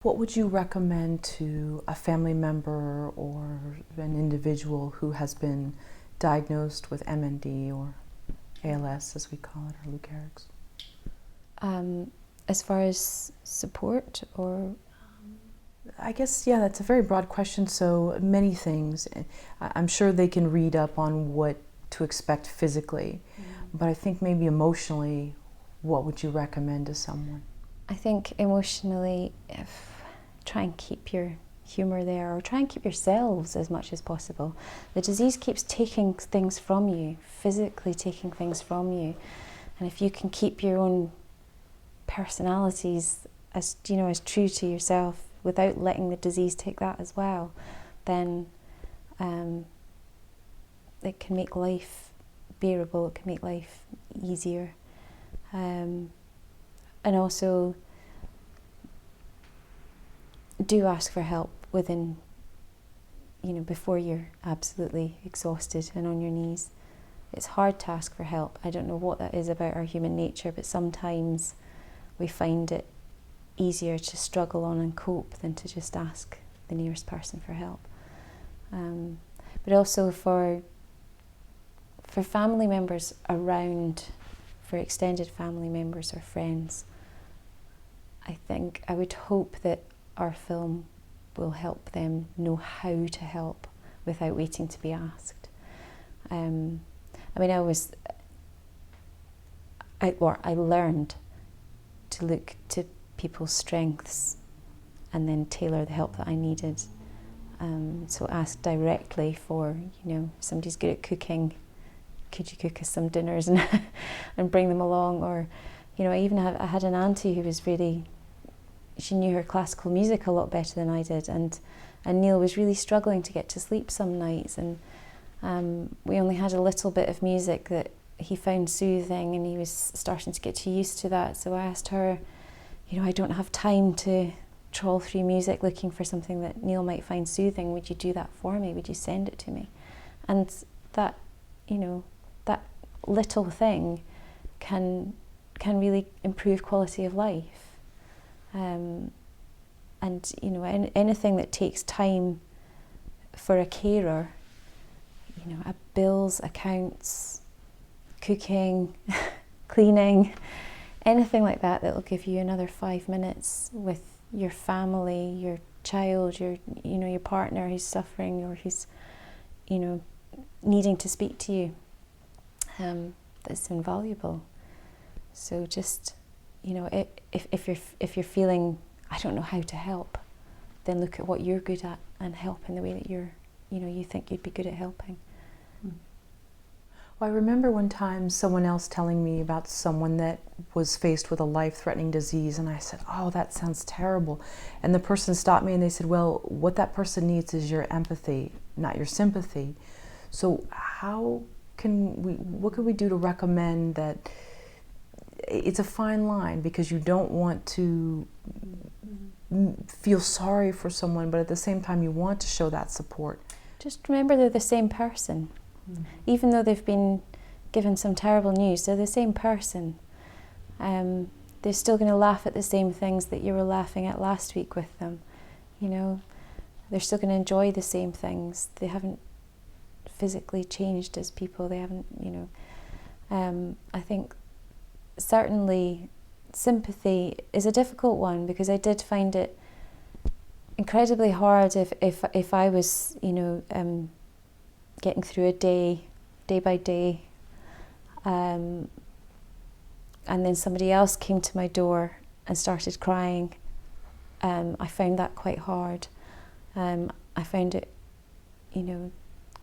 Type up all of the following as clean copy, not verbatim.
What would you recommend to a family member or an individual who has been diagnosed with MND or ALS, as we call it, or Lou Gehrig's? As far as support, or? I guess, yeah, that's a very broad question, so many things. I'm sure they can read up on what to expect physically, but I think maybe emotionally, what would you recommend to someone? I think emotionally, try and keep your humour there, or try and keep yourselves as much as possible. The disease keeps taking things from you, physically taking things from you, and if you can keep your own personalities as true to yourself without letting the disease take that as well, then it can make life bearable, it can make life easier. And also do ask for help before you're absolutely exhausted and on your knees. It's hard to ask for help. I don't know what that is about our human nature, but sometimes we find it easier to struggle on and cope than to just ask the nearest person for help. But also for family members around, for extended family members or friends, I would hope that our film will help them know how to help without waiting to be asked. I learned to look to people's strengths and then tailor the help that I needed. So ask directly for, somebody's good at cooking, could you cook us some dinners and bring them along? Or, I had an auntie who was she knew her classical music a lot better than I did, and Neil was really struggling to get to sleep some nights, and we only had a little bit of music that he found soothing, and he was starting to get too used to that. So I asked her, I don't have time to trawl through music looking for something that Neil might find soothing. Would you do that for me? Would you send it to me? And that, that little thing can really improve quality of life. Anything that takes time for a carer, bills, accounts, cooking, cleaning, anything like that will give you another 5 minutes with your family, your child, your partner who's suffering or who's, needing to speak to you. That's invaluable. So just, if you're feeling, I don't know how to help, then look at what you're good at and help in the way that you think you'd be good at helping. Well, I remember one time someone else telling me about someone that was faced with a life-threatening disease, and I said, oh, that sounds terrible. And the person stopped me and they said, well, what that person needs is your empathy, not your sympathy. So what can we do to recommend that? It's a fine line, because you don't want to feel sorry for someone, but at the same time you want to show that support. Just remember they're the same person. Even though they've been given some terrible news, they're the same person. They're still going to laugh at the same things that you were laughing at last week with them. They're still going to enjoy the same things. They haven't physically changed as people. They haven't, I think certainly sympathy is a difficult one, because I did find it incredibly hard if I was, getting through a day by day, and then somebody else came to my door and started crying. I found that quite hard. I found it,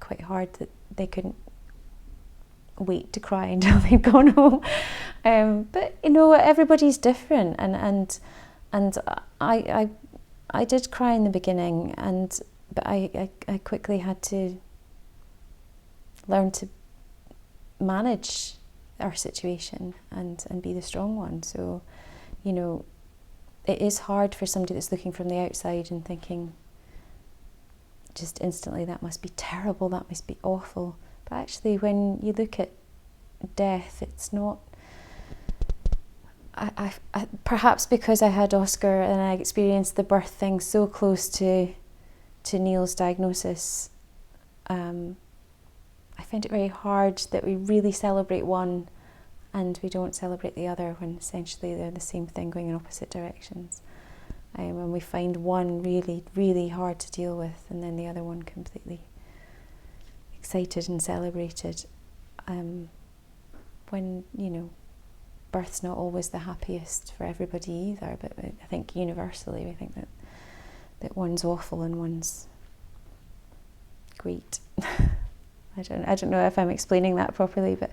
quite hard that they couldn't wait to cry until they'd gone home. But everybody's different, and I did cry in the beginning, but I quickly had to learn to manage our situation and be the strong one. So, it is hard for somebody that's looking from the outside and thinking just instantly, that must be terrible, that must be awful. But actually, when you look at death, it's not perhaps because I had Oscar and I experienced the birth thing so close to Neil's diagnosis, I find it very hard that we really celebrate one and we don't celebrate the other when essentially they're the same thing going in opposite directions. And we find one really, really hard to deal with and then the other one completely excited and celebrated. When, you know, birth's not always the happiest for everybody either, but I think universally we think that one's awful and one's great. I don't know if I'm explaining that properly, but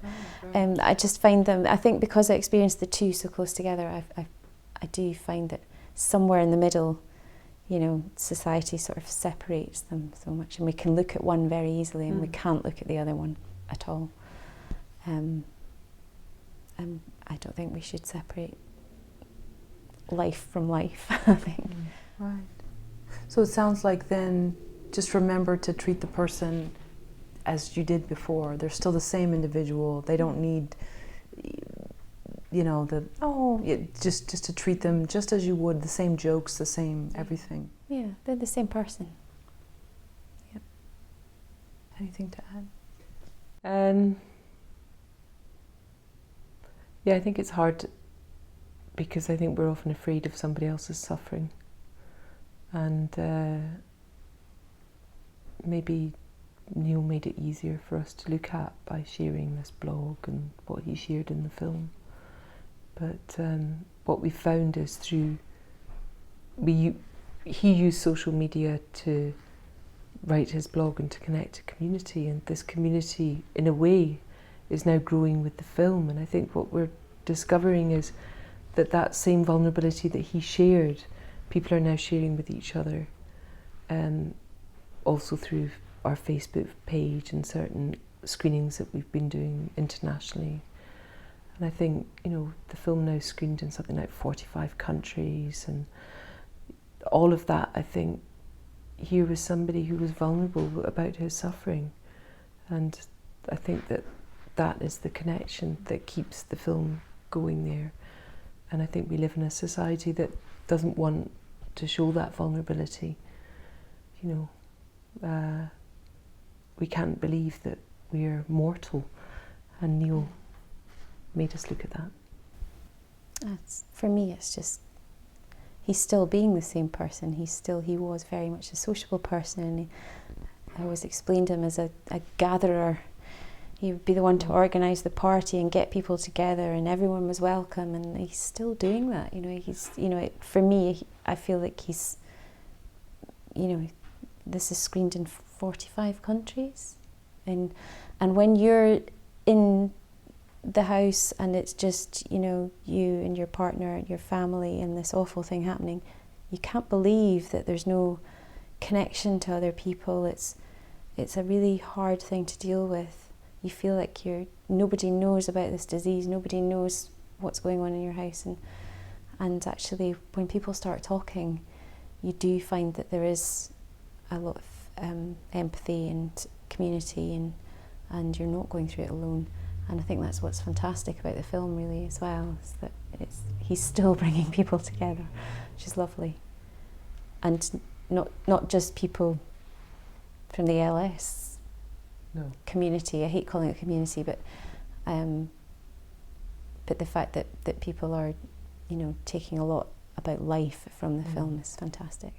I just find them, I think because I experienced the two so close together, I do find that somewhere in the middle, you know, society sort of separates them so much, and we can look at one very easily and we can't look at the other one at all. I don't think we should separate life from life, I think. Right. So it sounds like then just remember to treat the person as you did before. They're still the same individual. They don't need, you know, just to treat them just as you would, the same jokes, the same everything. Yeah, they're the same person. Yep. Anything to add? Yeah, I think it's hard because I think we're often afraid of somebody else's suffering, and maybe Neil made it easier for us to look at by sharing this blog and what he shared in the film. But what we found is he used social media to write his blog and to connect to community, and this community in a way is now growing with the film. And I think what we're discovering is that same vulnerability that he shared, people are now sharing with each other, also through our Facebook page and certain screenings that we've been doing internationally. And I think, you know, the film now screened in something like 45 countries, and all of that, I think, here was somebody who was vulnerable about his suffering. And I think that is the connection that keeps the film going there. And I think we live in a society that doesn't want to show that vulnerability. You know, we can't believe that we're mortal, and Neil made us look at that. For me, it's just, he's still being the same person. He was very much a sociable person, and I always explained him as a gatherer. He would be the one to organise the party and get people together, and everyone was welcome, and he's still doing that. You know, for me, I feel like he's, you know, this is screened in 45 countries, and when you're in the house and it's just, you know, you and your partner and your family and this awful thing happening, you can't believe that there's no connection to other people. It's a really hard thing to deal with. You feel like nobody knows about this disease, nobody knows what's going on in your house, and actually when people start talking, you do find that there is a lot of empathy and community, and you're not going through it alone. And I think that's what's fantastic about the film, really, as well, is that he's still bringing people together, which is lovely. And not just people from the ALS community. I hate calling it community, but the fact that people are, you know, taking a lot about life from the film is fantastic.